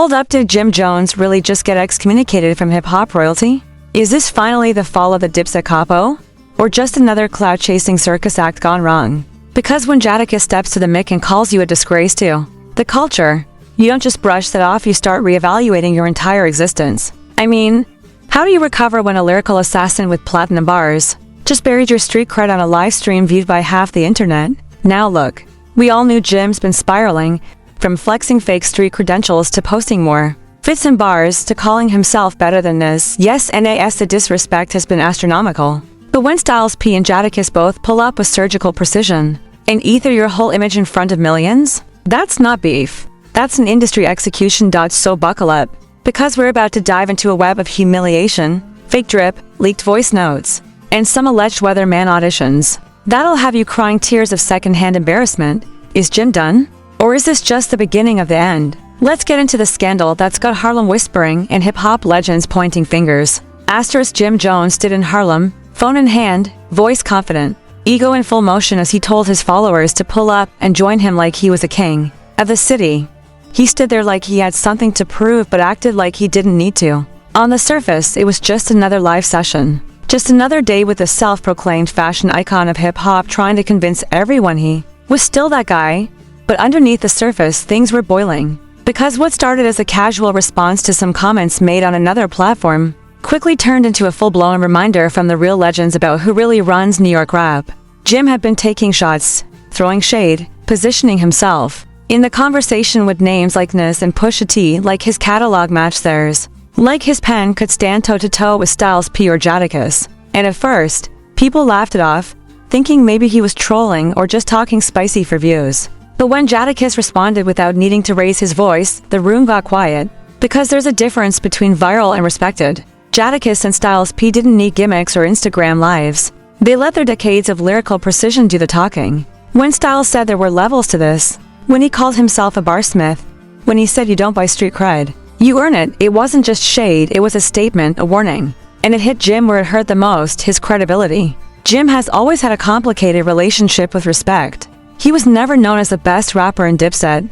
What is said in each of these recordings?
Hold up, did Jim Jones really just get excommunicated from hip-hop royalty? Is this finally the fall of the Dipset capo? Or just another cloud-chasing circus act gone wrong? Because when Jadakiss steps to the mic and calls you a disgrace to the culture, you don't just brush that off, you start reevaluating your entire existence. I mean, how do you recover when a lyrical assassin with platinum bars just buried your street cred on a live stream viewed by half the internet? Now look, we all knew Jim's been spiraling, from flexing fake street credentials to posting more fits and bars to calling himself better than this. Yes, the disrespect has been astronomical. But when Styles P and Jadakiss both pull up with surgical precision and ether your whole image in front of millions, that's not beef. That's an industry execution. So buckle up, because we're about to dive into a web of humiliation, fake drip, leaked voice notes, and some alleged weatherman auditions. That'll have you crying tears of secondhand embarrassment. Is Jim done? Or is this just the beginning of the end? Let's get into the scandal that's got Harlem whispering and hip-hop legends pointing fingers. Asterisk Jim Jones stood in Harlem, phone in hand, voice confident, ego in full motion as he told his followers to pull up and join him like he was a king of the city. He stood there like he had something to prove but acted like he didn't need to. On the surface, it was just another live session. Just another day with the self-proclaimed fashion icon of hip-hop trying to convince everyone he was still that guy. But underneath the surface, things were boiling. Because what started as a casual response to some comments made on another platform quickly turned into a full-blown reminder from the real legends about who really runs New York rap. Jim had been taking shots, throwing shade, positioning himself in the conversation with names like Nas and Pusha T, like his catalog matched theirs, like his pen could stand toe-to-toe with Styles P or Jadakiss. And at first, people laughed it off, thinking maybe he was trolling or just talking spicy for views. But when Jadakiss responded without needing to raise his voice, the room got quiet. Because there's a difference between viral and respected. Jadakiss and Styles P didn't need gimmicks or Instagram lives. They let their decades of lyrical precision do the talking. When Styles said there were levels to this, when he called himself a barsmith, when he said you don't buy street cred, you earn it, it wasn't just shade, it was a statement, a warning. And it hit Jim where it hurt the most, his credibility. Jim has always had a complicated relationship with respect. He was never known as the best rapper in Dipset,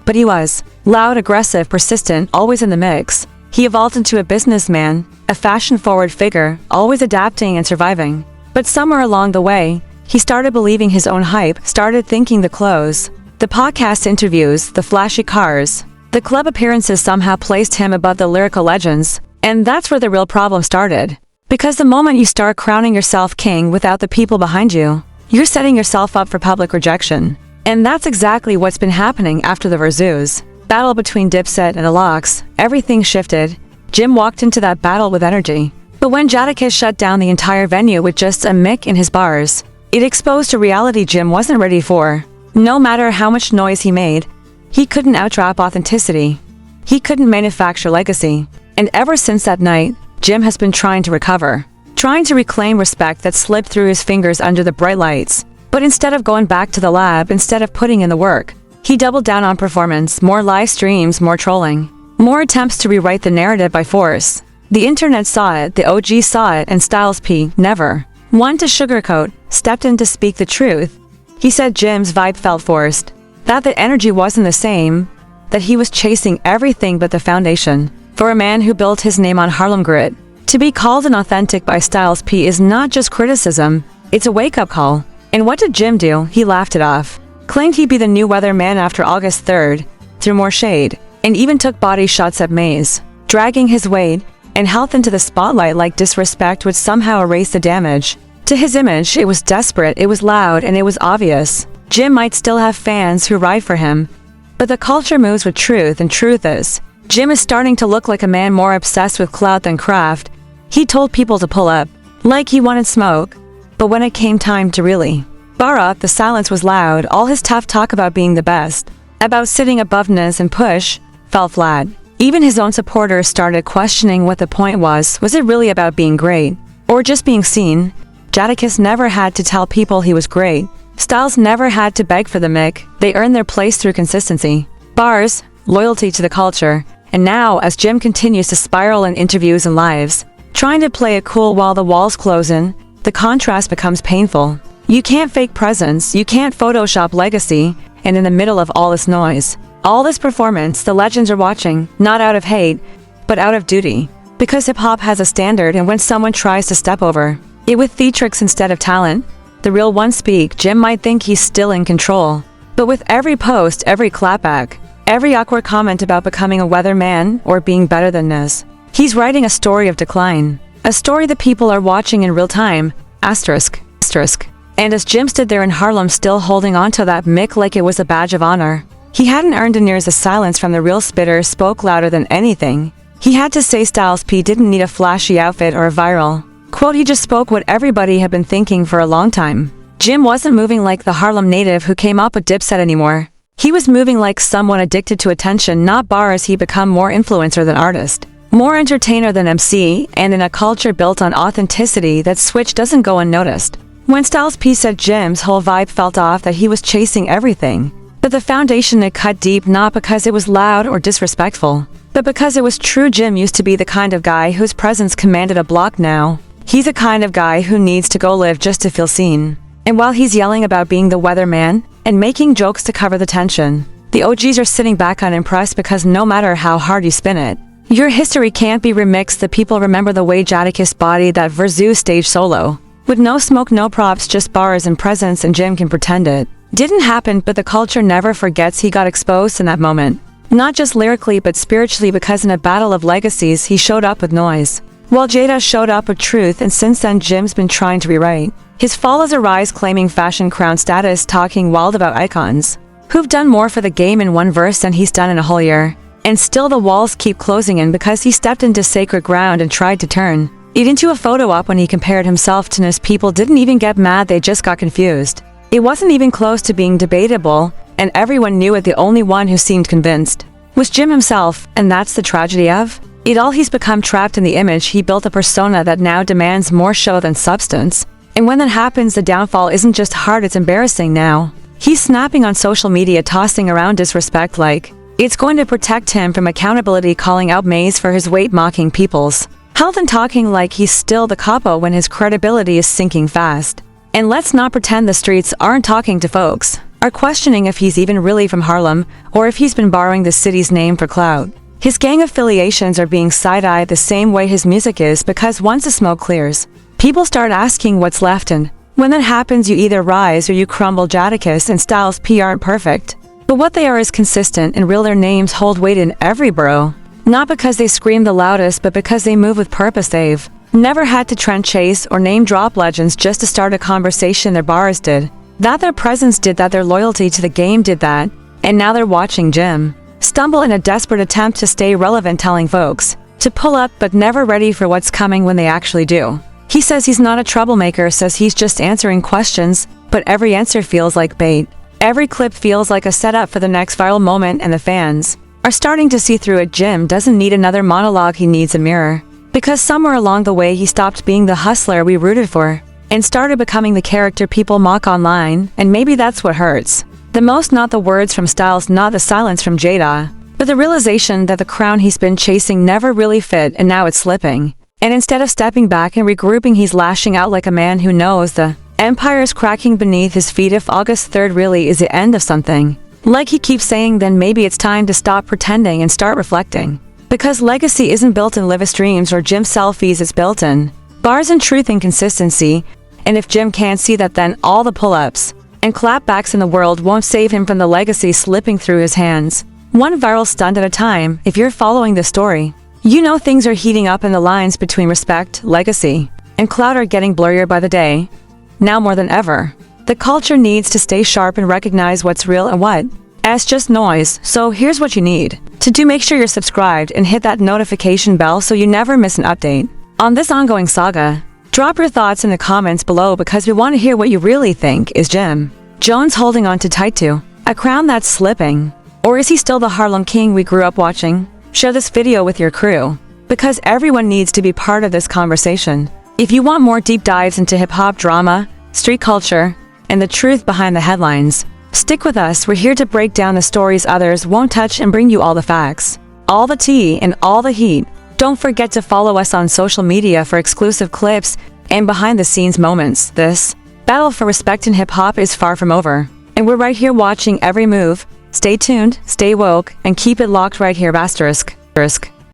but he was loud, aggressive, persistent, always in the mix. He evolved into a businessman, a fashion-forward figure, always adapting and surviving. But somewhere along the way, he started believing his own hype, started thinking the clothes, the podcast interviews, the flashy cars, the club appearances somehow placed him above the lyrical legends. And that's where the real problem started. Because the moment you start crowning yourself king without the people behind you, you're setting yourself up for public rejection. And that's exactly what's been happening after the Versus battle between Dipset and the Locks. Everything shifted. Jim walked into that battle with energy. But when Jadakiss shut down the entire venue with just a mic in his bars, it exposed a reality Jim wasn't ready for. No matter how much noise he made, he couldn't out-rap authenticity. He couldn't manufacture legacy. And ever since that night, Jim has been trying to recover. Trying to reclaim respect that slipped through his fingers under the bright lights. But instead of going back to the lab, instead of putting in the work, he doubled down on performance, more live streams, more trolling, more attempts to rewrite the narrative by force. The internet saw it, the OG saw it, and Styles P, never one to sugarcoat, stepped in to speak the truth. He said Jim's vibe felt forced, that the energy wasn't the same, that he was chasing everything but the foundation. For a man who built his name on Harlem grit, to be called inauthentic by Styles P is not just criticism, it's a wake-up call. And what did Jim do? He laughed it off. Claimed he'd be the new weatherman after August 3rd, threw more shade, and even took body shots at Maze, dragging his weight and health into the spotlight like disrespect would somehow erase the damage. To his image, it was desperate, it was loud, and it was obvious. Jim might still have fans who ride for him, but the culture moves with truth, and truth is, Jim is starting to look like a man more obsessed with clout than craft. He told people to pull up, like he wanted smoke, but when it came time to really bar up, the silence was loud. All his tough talk about being the best, about sitting aboveness and push, fell flat. Even his own supporters started questioning what the point was. Was it really about being great, or just being seen? Jadakiss never had to tell people he was great. Styles never had to beg for the mic. They earned their place through consistency, bars, loyalty to the culture. And now, as Jim continues to spiral in interviews and lives, trying to play it cool while the walls close in, the contrast becomes painful. You can't fake presence, you can't Photoshop legacy, and in the middle of all this noise, All this performance, the legends are watching, not out of hate, but out of duty. Because hip-hop has a standard, and when someone tries to step over it with theatrics instead of talent, the real ones speak. Jim might think he's still in control, but with every post, every clapback, every awkward comment about becoming a weatherman or being better than this, he's writing a story of decline. A story that people are watching in real time. Asterisk. And as Jim stood there in Harlem still holding on to that mic like it was a badge of honor, he hadn't earned an ears. The silence from the real spitter spoke louder than anything he had to say. Styles P didn't need a flashy outfit or a viral quote, he just spoke what everybody had been thinking for a long time. Jim wasn't moving like the Harlem native who came up with Dipset anymore. He was moving like someone addicted to attention, not bars. He become more influencer than artist, more entertainer than MC, and in a culture built on authenticity, that switch doesn't go unnoticed. When Styles P said Jim's whole vibe felt off, that he was chasing everything, but the foundation it cut deep, not because it was loud or disrespectful, but because it was true. Jim used to be the kind of guy whose presence commanded a block. Now he's the kind of guy who needs to go live just to feel seen. And while he's yelling about being the weatherman and making jokes to cover the tension, the OGs are sitting back unimpressed, because no matter how hard you spin it, your history can't be remixed. The people remember the way Jadakiss bodied that Verzu stage solo, with no smoke, no props, just bars and presence, and Jim can pretend it didn't happen, but the culture never forgets he got exposed in that moment. Not just lyrically but spiritually, because in a battle of legacies he showed up with noise, while Jada showed up with truth, and since then Jim's been trying to rewrite his fall as a rise, claiming fashion crown status, talking wild about icons who've done more for the game in one verse than he's done in a whole year. And still the walls keep closing in, because he stepped into sacred ground and tried to turn it into a photo op. When he compared himself to Nas, people didn't even get mad, they just got confused. It wasn't even close to being debatable, and everyone knew it. The only one who seemed convinced was Jim himself, and that's the tragedy of it all. He's become trapped in the image. He built a persona that now demands more show than substance. And when that happens, the downfall isn't just hard, it's embarrassing. Now he's snapping on social media, tossing around disrespect like it's going to protect him from accountability, calling out Maze for his weight, mocking people's health, and talking like he's still the capo when his credibility is sinking fast. And let's not pretend the streets aren't talking to folks, are questioning if he's even really from Harlem, or if he's been borrowing the city's name for clout. His gang affiliations are being side-eyed the same way his music is, because once the smoke clears, people start asking what's left, and when that happens, you either rise or you crumble. Jadakiss and Styles P aren't perfect, but what they are is consistent and real. Their names hold weight in every borough, not because they scream the loudest, but because they move with purpose. They've never had to trend chase or name drop legends just to start a conversation. Their bars did that, their presence did that, their loyalty to the game did that, and now they're watching Jim stumble in a desperate attempt to stay relevant, telling folks to pull up, but never ready for what's coming when they actually do. He says he's not a troublemaker, says he's just answering questions, but every answer feels like bait. Every clip feels like a setup for the next viral moment, and the fans are starting to see through it. Jim doesn't need another monologue, he needs a mirror. Because somewhere along the way he stopped being the hustler we rooted for and started becoming the character people mock online, and maybe that's what hurts the most. Not the words from Styles, not the silence from Jada, but the realization that the crown he's been chasing never really fit, and now it's slipping. And instead of stepping back and regrouping, he's lashing out like a man who knows the empire's cracking beneath his feet. If August 3rd really is the end of something, like he keeps saying, then maybe it's time to stop pretending and start reflecting. Because legacy isn't built in live streams or Jim selfies, it's built in bars and truth and consistency. And if Jim can't see that, then all the pull-ups and clapbacks in the world won't save him from the legacy slipping through his hands, one viral stunt at a time. If you're following the story, you know things are heating up, and the lines between respect, legacy, and clout are getting blurrier by the day. Now more than ever, the culture needs to stay sharp and recognize what's real and what is just noise. So here's what you need to do. Make sure you're subscribed and hit that notification bell so you never miss an update on this ongoing saga. Drop your thoughts in the comments below, because we want to hear what you really think. Is Jim Jones holding on too tight to a crown that's slipping, or is he still the Harlem king we grew up watching? Share this video with your crew, because everyone needs to be part of this conversation. If you want more deep dives into hip-hop, drama, street culture, and the truth behind the headlines, stick with us. We're here to break down the stories others won't touch and bring you all the facts, all the tea, and all the heat. Don't forget to follow us on social media for exclusive clips and behind-the-scenes moments. This battle for respect in hip-hop is far from over, and we're right here watching every move. Stay tuned, stay woke, and keep it locked right here, asterisk.